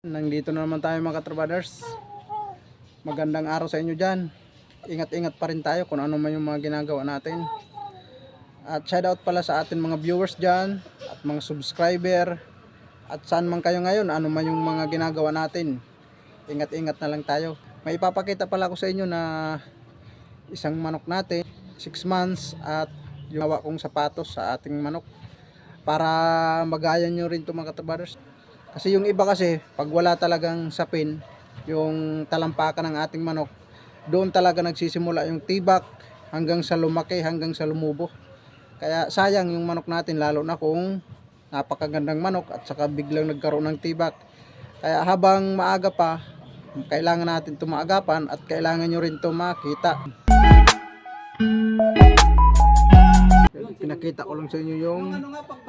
Nandito na naman tayo mga katrabaders. Magandang araw sa inyo dyan. Ingat-ingat pa rin tayo kung ano man yung mga ginagawa natin. At shout out pala sa atin mga viewers dyan at mga subscriber. At saan man kayo ngayon, ano man yung mga ginagawa natin. Ingat-ingat na lang tayo. May ipapakita pala ako sa inyo na isang manok natin, 6 months, at yung gawa kong sapatos sa ating manok. Para magayan nyo rin ito mga katrabaders. Kasi yung iba kasi, pag wala talagang sapin, yung talampakan ng ating manok, doon talaga nagsisimula yung tibak hanggang sa lumaki, hanggang sa lumubo. Kaya sayang yung manok natin, lalo na kung napakagandang manok at saka biglang nagkaroon ng tibak. Kaya habang maaga pa, kailangan natin ito maagapan at kailangan nyo rin ito makita. Pinakita ko lang sa inyo yung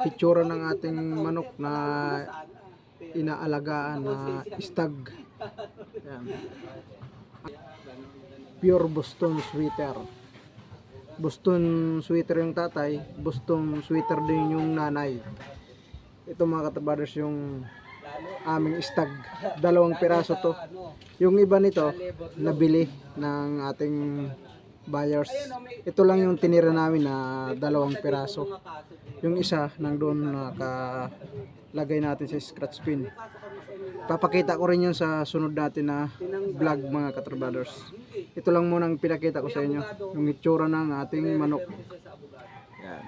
hitsura ng ating manok na inaalagaan na stag. Yan. Pure Boston Sweater. Boston Sweater yung tatay, Boston Sweater din yung nanay. Ito mga katrabaders yung aming stag. 2 piraso to. Yung iba nito nabili ng ating buyers. Ito lang yung tinira namin na 2 piraso. Yung isa nandun nakalagay natin sa scratch pin. Papakita ko rin yun sa sunod natin na vlog mga katrabaders. Ito lang muna ang pinakita ko sa inyo, yung itsura ng ating manok. Yan.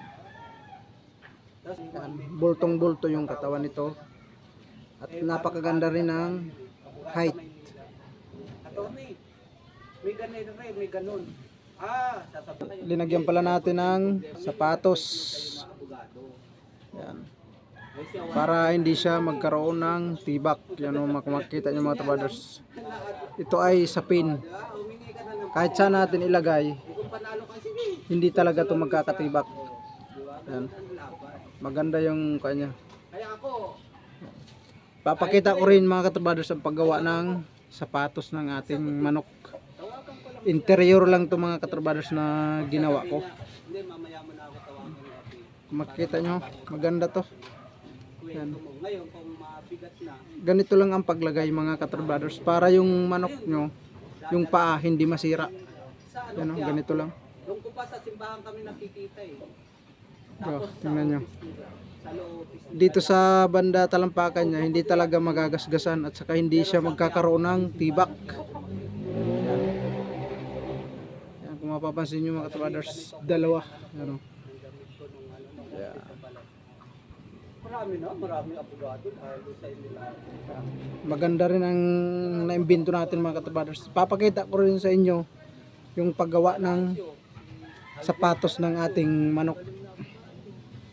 Yan. Bultong bulto yung katawan nito. At napakaganda rin ng height. May ganun. Linagyan pala natin ng sapatos. Yan. Para hindi siya magkaroon ng tibak. Yan o makikita nyo mga katrabaders. Ito ay sapin. Kahit saan natin ilagay, hindi talaga ito magkakatibak. Yan. Maganda yung kanya. Papakita ko rin mga katrabaders ang paggawa ng sapatos ng ating manok. Interior lang to mga katrabaders na ginawa ko. Makikita nyo, maganda to. Yan. Ganito lang ang paglagay mga katrabaders para yung manok nyo, yung paa hindi masira. Yan o, ganito lang. Doon ko pa sa simbahan kami nakikita eh. Tingnan nyo. Dito sa banda talampakan niya, hindi talaga magagasgasan at saka hindi siya magkakaroon ng tibak. Yan, kung mapapansin nyo mga katrabaders, 2. Ano. Yeah. Marami abogado sa inyo. Maganda rin ang naimbento natin mga katrabaders. Papakita ko rin sa inyo yung paggawa ng sapatos ng ating manok.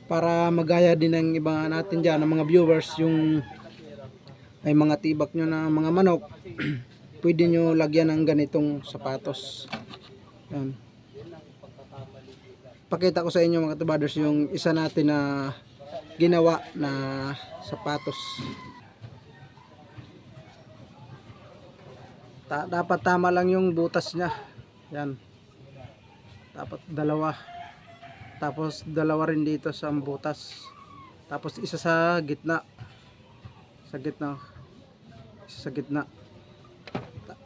Para magaya din ng iba natin dyan, ng mga viewers, yung may mga tibak nyo na mga manok, pwede nyo lagyan ng ganitong sapatos. Yan. Pakita ko sa inyo mga katrabaders yung isa natin na ginawa na sapatos. Dapat tama lang yung butas niya. Yan. Dapat 2. Tapos 2 rin dito sa butas. Tapos isa sa gitna. Sa gitna. Isa sa gitna.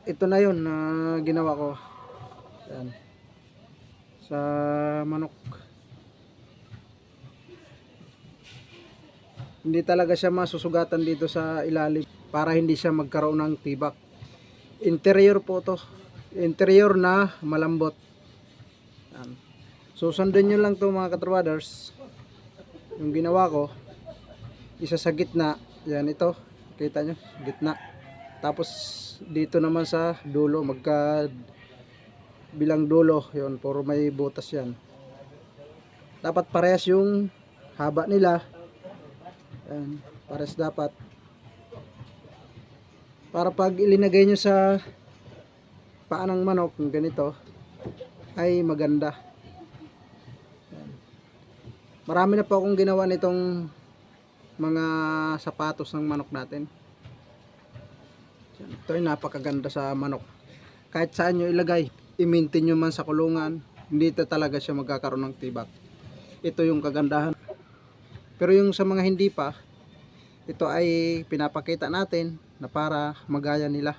Ito na yun na ginawa ko. Yan. Sa manok. Hindi talaga siya masusugatan dito sa ilalim para hindi siya magkaroon ng tibak. Interior po to. Interior na malambot. Yan. So sundan nyo lang to mga katrabaders. Yung ginawa ko, isa sa gitna. Yan ito. Kita nyo? Gitna. Tapos dito naman sa dulo. Bilang dulo. Yun. Puro may butas yan. Dapat parehas yung haba nila. Yan, pares dapat. Para pag ilinagay nyo sa paa ng manok, ganito, ay maganda. Yan. Marami na po akong ginawa nitong mga sapatos ng manok natin. Yan, ito ay napakaganda sa manok. Kahit saan nyo ilagay, i-maintain nyo man sa kulungan, hindi talaga siya magkakaroon ng tibak. Ito yung kagandahan. Pero yung sa mga hindi pa, ito ay pinapakita natin na para magaya nila.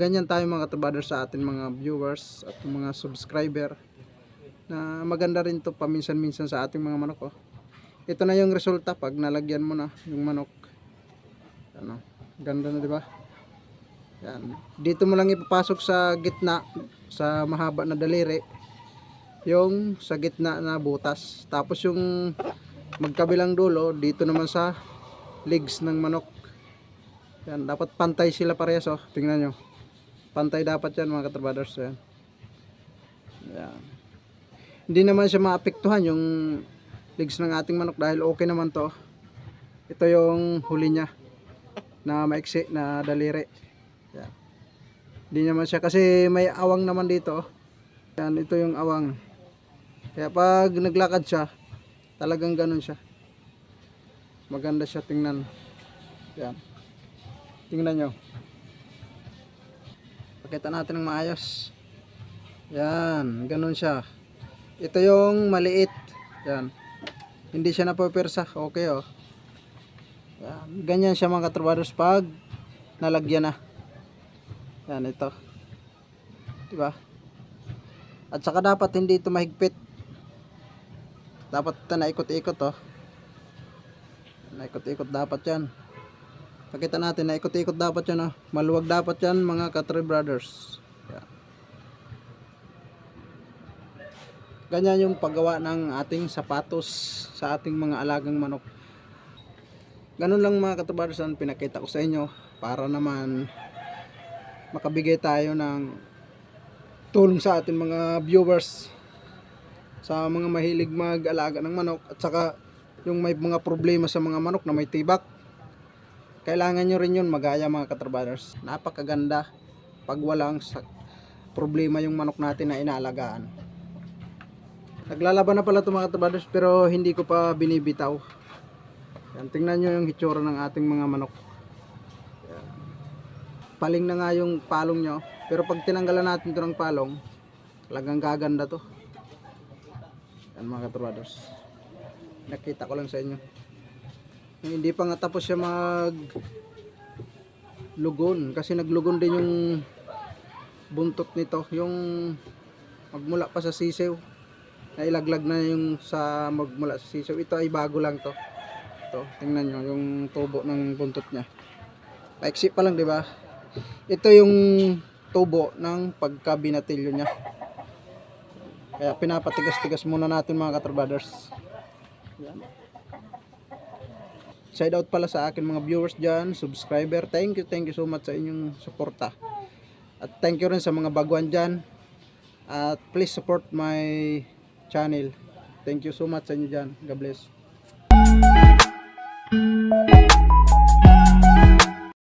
Ganyan tayo mga katrabaders sa atin mga viewers at mga subscriber, na maganda rin to paminsan-minsan sa ating mga manok. Oh. Ito na yung resulta pag nalagyan mo na yung manok. Ano, ganda na, di ba? Yan. Dito mo lang ipapasok sa gitna, sa mahaba na daliri, yung sa gitna na butas. Tapos yung magkabilang dulo, dito naman sa legs ng manok. Yan, dapat pantay sila parehas. Oh. Tingnan nyo. Pantay dapat yan mga katrabaders. Yan. Yan. Hindi naman siya maapektuhan yung legs ng ating manok dahil okay naman to. Ito yung huli niya na maiksi na daliri. Yan. Hindi naman siya kasi may awang naman dito. Yan, ito yung awang. Kaya pag naglakad siya, talagang ganun siya. Maganda siya tingnan. Yan. Tingnan nyo. Pakita natin ng maayos. Yan, ganun siya. Ito yung maliit. Yan. Hindi siya napapersa. Okay oh. Yan. Ganyan siya mga katrabaders pag nalagyan na. Yan ito. Diba? At saka dapat hindi ito mahigpit. Dapat ito naikot-ikot oh. Naikot-ikot dapat yan. Pakita natin na ikot-ikot dapat yan. Oh. Maluwag dapat yan mga katrabaders. Yan. Ganyan yung paggawa ng ating sapatos sa ating mga alagang manok. Ganun lang mga katrabaders ang pinakita ko sa inyo para naman makabigay tayo ng tulong sa ating mga viewers, sa mga mahilig mag-alaga ng manok, at saka yung may mga problema sa mga manok na may tibak. Kailangan nyo rin yun magaya mga katrabaders. Napakaganda pag walang problema yung manok natin na inaalagaan. Naglalaban na pala ito mga katrabaders pero hindi ko pa binibitaw. Yan, tingnan nyo yung hitsura ng ating mga manok. Yan. Paling na nga yung palong nyo, pero pag tinanggalan natin ito ng palong, talagang gaganda to. Yan mga katrabaders. Nakita ko lang sa inyo. Hindi pa nga tapos siya lugon kasi naglugon din yung buntot nito, yung magmula pa sa sisiw, nailaglag na yung sa magmula sa sisiw. Ito ay bago lang to. Ito, tingnan nyo yung tubo ng buntot niya. Maiksi pa lang, di ba? Ito yung tubo ng pagkabinatilyo niya. Kaya pinapatigas-tigas muna natin mga katrabaders. Yan. Shout out pala sa akin mga viewers dyan, subscriber. Thank you so much sa inyong suporta. At thank you rin sa mga baguhan dyan. At please support my channel. Thank you so much sa inyo dyan. God bless.